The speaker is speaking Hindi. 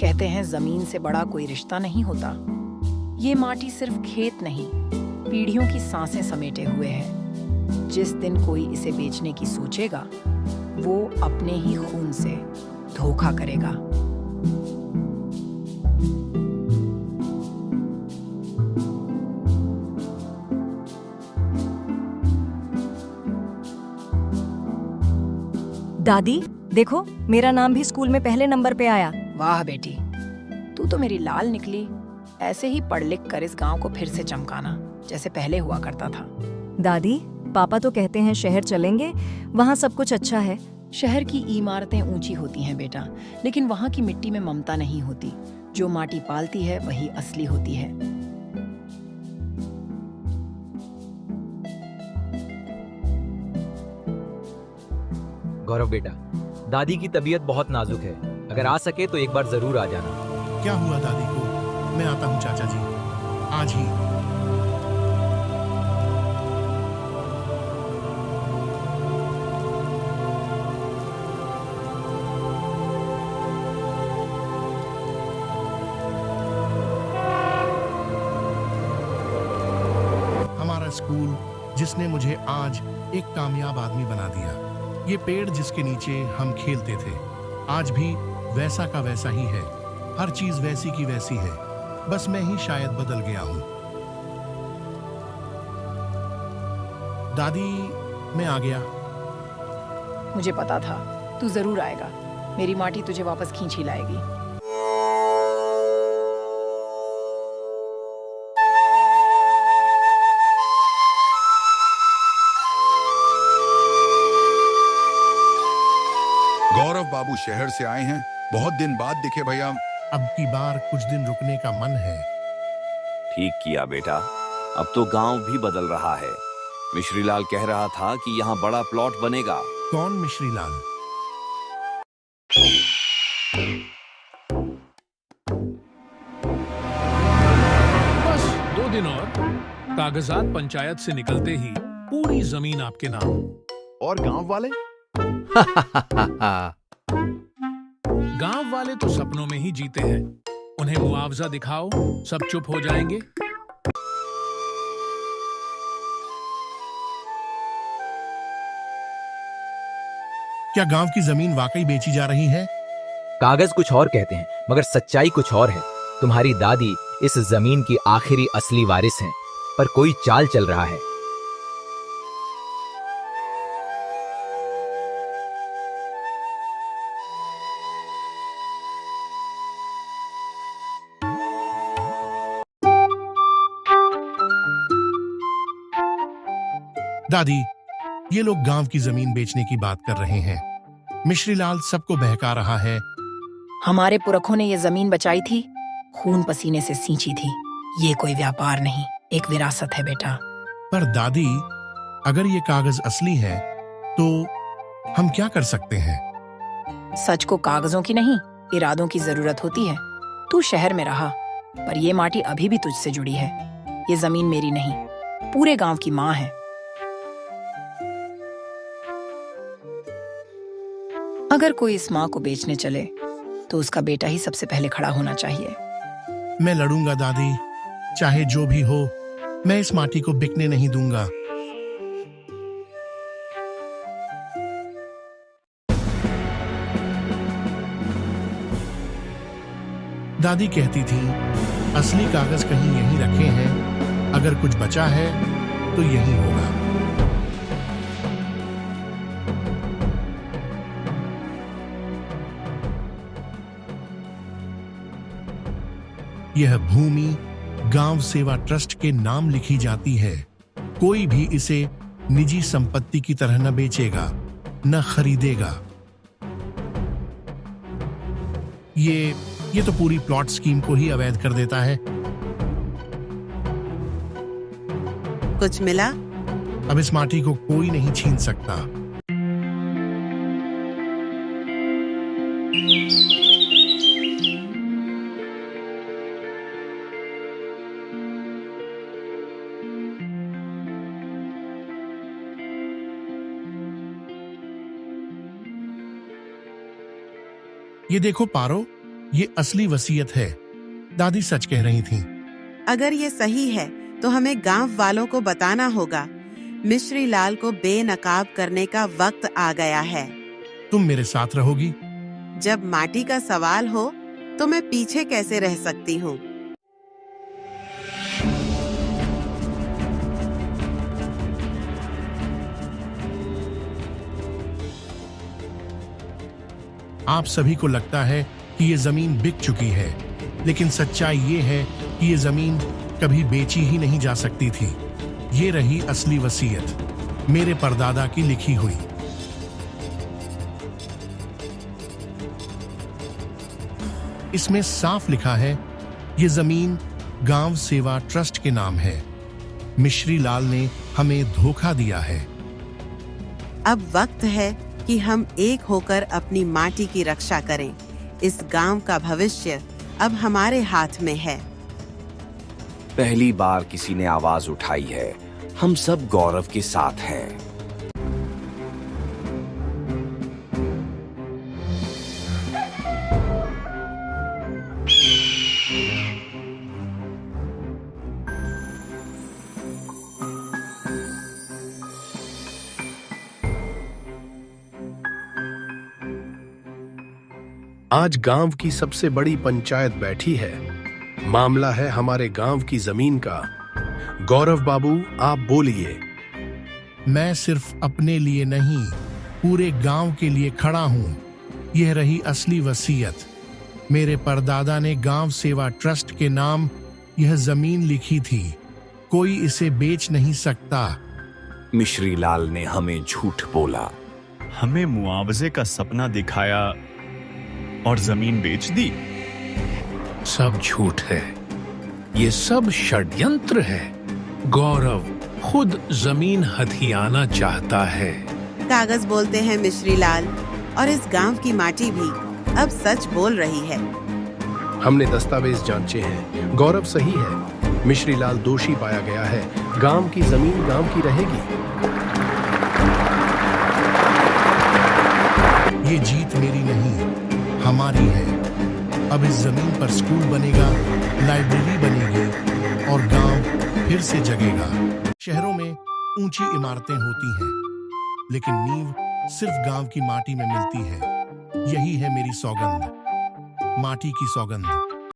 कहते हैं जमीन से बड़ा कोई रिश्ता नहीं होता। ये माटी सिर्फ खेत नहीं, पीढ़ियों की सांसें समेटे हुए है। जिस दिन कोई इसे बेचने की सोचेगा, वो अपने ही खून से धोखा करेगा। दादी देखो, मेरा नाम भी स्कूल में पहले नंबर पे आया। वाह बेटी, तू तो मेरी लाल निकली। ऐसे ही पढ़ लिख कर इस गांव को फिर से चमकाना, जैसे पहले हुआ करता था। दादी, पापा तो कहते हैं शहर चलेंगे, वहाँ सब कुछ अच्छा है। शहर की इमारतें ऊंची होती हैं बेटा, लेकिन वहाँ की मिट्टी में ममता नहीं होती। जो माटी पालती है वही असली होती है। गौरव बेटा, दादी की तबीयत बहुत नाजुक है। अगर आ सके तो एक बार जरूर आ जाना। क्या हुआ दादी को? मैं आता हूँ चाचा जी, आज ही। हमारा स्कूल जिसने मुझे आज एक कामयाब आदमी बना दिया। ये पेड़ जिसके नीचे हम खेलते थे, आज भी वैसा का वैसा ही है। हर चीज वैसी की वैसी है, बस मैं ही शायद बदल गया हूं। दादी, मैं आ गया। मुझे पता था तू जरूर आएगा। मेरी माटी तुझे वापस खींच ही लाएगी। गौरव बाबू शहर से आए हैं, बहुत दिन बाद दिखे भैया। अब की बार कुछ दिन रुकने का मन है। ठीक किया बेटा, अब तो गांव भी बदल रहा है। मिश्रीलाल कह रहा था कि यहाँ बड़ा प्लॉट बनेगा। कौन मिश्रीलाल? बस 2 दिन और, कागजात पंचायत से निकलते ही पूरी जमीन आपके नाम। और गांव वाले? गांव वाले तो सपनों में ही जीते हैं। उन्हें मुआवजा दिखाओ, सब चुप हो जाएंगे। क्या गांव की जमीन वाकई बेची जा रही है? कागज कुछ और कहते हैं, मगर सच्चाई कुछ और है। तुम्हारी दादी इस जमीन की आखिरी असली वारिस हैं, पर कोई चाल चल रहा है। दादी, ये लोग गांव की जमीन बेचने की बात कर रहे हैं। मिश्रीलाल सबको बहका रहा है। हमारे पुरखों ने ये जमीन बचाई थी, खून पसीने से सींची थी। ये कोई व्यापार नहीं, एक विरासत है बेटा। पर दादी, अगर ये कागज असली है तो हम क्या कर सकते हैं? सच को कागजों की नहीं, इरादों की जरूरत होती है। तू शहर में रहा, पर ये माटी अभी भी तुझसे जुड़ी है। ये जमीन मेरी नहीं, पूरे गांव की माँ है। अगर कोई इस माँ को बेचने चले तो उसका बेटा ही सबसे पहले खड़ा होना चाहिए। मैं लड़ूंगा दादी, चाहे जो भी हो। मैं इस माटी को बिकने नहीं दूंगा। दादी कहती थी, असली कागज कहीं यहीं रखे हैं। अगर कुछ बचा है तो यही होगा। यह भूमि गांव सेवा ट्रस्ट के नाम लिखी जाती है। कोई भी इसे निजी संपत्ति की तरह न बेचेगा, न खरीदेगा। ये तो पूरी प्लॉट स्कीम को ही अवैध कर देता है। कुछ मिला? अब इस माटी को कोई नहीं छीन सकता। ये देखो पारो, ये असली वसीयत है। दादी सच कह रही थीं। अगर ये सही है तो हमें गांव वालों को बताना होगा। मिश्री लाल को बेनकाब करने का वक्त आ गया है। तुम मेरे साथ रहोगी? जब माटी का सवाल हो तो मैं पीछे कैसे रह सकती हूँ? आप सभी को लगता है कि ये जमीन बिक चुकी है, लेकिन सच्चाई ये है कि ये जमीन कभी बेची ही नहीं जा सकती थी। ये रही असली वसीयत, मेरे परदादा की लिखी हुई। इसमें साफ लिखा है, ये जमीन गांव सेवा ट्रस्ट के नाम है। मिश्री लाल ने हमें धोखा दिया है। अब वक्त है कि हम एक होकर अपनी माटी की रक्षा करें। इस गांव का भविष्य अब हमारे हाथ में है। पहली बार किसी ने आवाज उठाई है। हम सब गौरव के साथ हैं। आज गांव की सबसे बड़ी पंचायत बैठी है। मामला है हमारे गांव की जमीन का। गौरव बाबू, आप बोलिए। मैं सिर्फ अपने लिए नहीं, पूरे गांव के लिए खड़ा हूं। यह रही असली वसीयत। मेरे परदादा ने गांव सेवा ट्रस्ट के नाम यह जमीन लिखी थी। कोई इसे बेच नहीं सकता। मिश्री लाल ने हमें झूठ बोला। हमें मुआवजे का सपना दिखाया और जमीन बेच दी। सब झूठ है। ये सब षड्यंत्र है। गौरव खुद जमीन हथियाना चाहता है। कागज बोलते हैं मिश्री लाल, और इस गांव की माटी भी अब सच बोल रही है। हमने दस्तावेज जांचे हैं। गौरव सही है। मिश्री लाल दोषी पाया गया है। गांव की जमीन गांव की रहेगी। ये जीत मेरी नहीं, हमारी है। अब इस जमीन पर स्कूल बनेगा, लाइब्रेरी बनेगी और गांव फिर से जगेगा। शहरों में ऊंची इमारतें होती हैं, लेकिन नींव सिर्फ गांव की माटी में मिलती है। यही है मेरी सौगंध, माटी की सौगंध।